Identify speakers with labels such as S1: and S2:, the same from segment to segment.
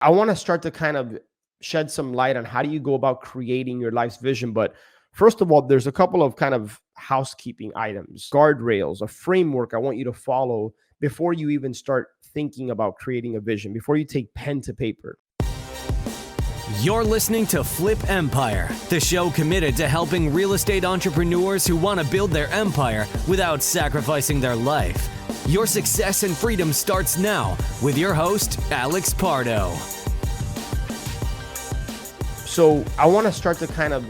S1: I want to start to kind of shed some light on how do you go about creating your life's vision. But first of all, there's a couple of kind of housekeeping items, guardrails, a framework I want you to follow before you even start thinking about creating a vision, before you take pen to paper.
S2: You're listening to Flip Empire, the show committed to helping real estate entrepreneurs who want to build their empire without sacrificing their life. Your success and freedom starts now with your host, Alex Pardo.
S1: So I want to start to kind of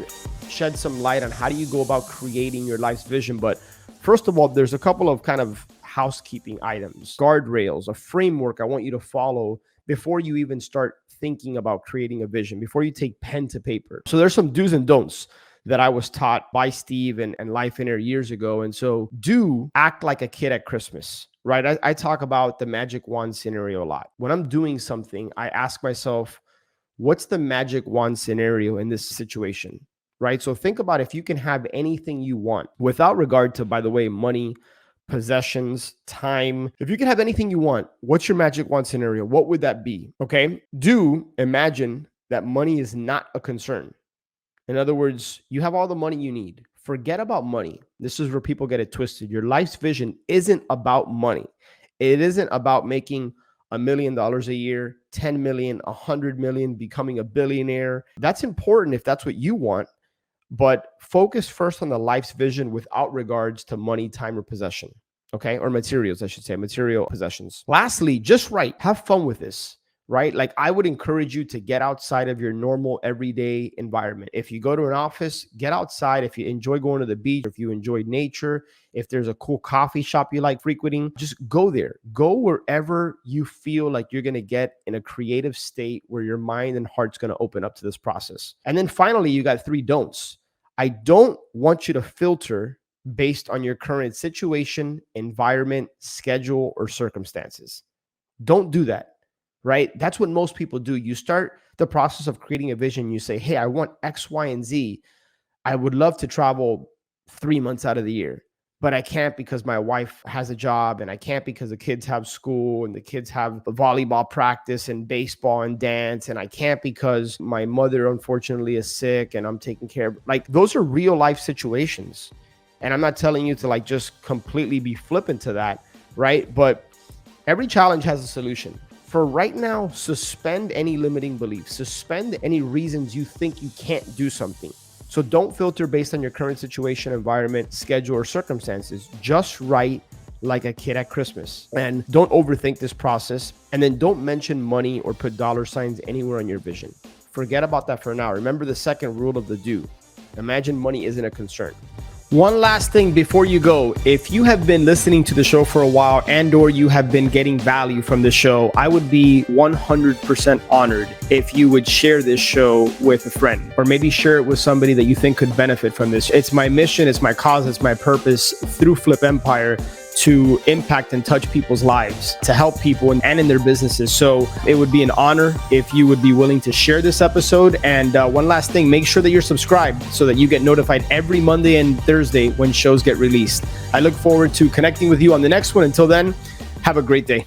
S1: shed some light on how do you go about creating your life's vision. But first of all, there's a couple of kind of housekeeping items, guardrails, a framework I want you to follow before you even start thinking about creating a vision, before you take pen to paper. So there's some do's and don'ts that I was taught by Steve and Life in Air years ago. And so do act like a kid at Christmas, right? I talk about the magic wand scenario a lot. When I'm doing something, I ask myself, what's the magic wand scenario in this situation, right? So think about if you can have anything you want without regard to, by the way, money, possessions, time. If you can have anything you want, what's your magic wand scenario? What would that be? Okay. Do imagine that money is not a concern. In other words, you have all the money you need. Forget about money. This is where people get it twisted. Your life's vision isn't about money. It isn't about making $1 million a year, 10 million, 100 million, becoming a billionaire. That's important if that's what you want. But focus first on the life's vision without regards to money, time, or possession, okay? Or materials, I should say, material possessions. Lastly, just right, have fun with this, right? Like I would encourage you to get outside of your normal everyday environment. If you go to an office, get outside. If you enjoy going to the beach, if you enjoy nature, if there's a cool coffee shop you like frequenting, just go there. Go wherever you feel like you're going to get in a creative state where your mind and heart's going to open up to this process. And then finally, you got 3 don'ts. I don't want you to filter based on your current situation, environment, schedule, or circumstances. Don't do that, right? That's what most people do. You start the process of creating a vision. You say, hey, I want X, Y, and Z. I would love to travel 3 months out of the year, but I can't because my wife has a job, and I can't because the kids have school and the kids have volleyball practice and baseball and dance. And I can't because my mother, unfortunately, is sick and I'm taking care of. Like, those are real life situations. And I'm not telling you to like just completely be flippant to that, right? But every challenge has a solution. For right now, suspend any limiting beliefs, suspend any reasons you think you can't do something. So don't filter based on your current situation, environment, schedule, or circumstances. Just write like a kid at Christmas. And don't overthink this process. And then don't mention money or put dollar signs anywhere on your vision. Forget about that for now. Remember the second rule of the do. Imagine money isn't a concern. One last thing before you go, if you have been listening to the show for a while and or you have been getting value from the show, I would be 100% honored if you would share this show with a friend, or maybe share it with somebody that you think could benefit from this. It's my mission, it's my cause, it's my purpose through Flip Empire to impact and touch people's lives, to help people and in their businesses. So it would be an honor if you would be willing to share this episode. And one last thing, make sure that you're subscribed so that you get notified every Monday and Thursday when shows get released. I look forward to connecting with you on the next one. Until then, have a great day.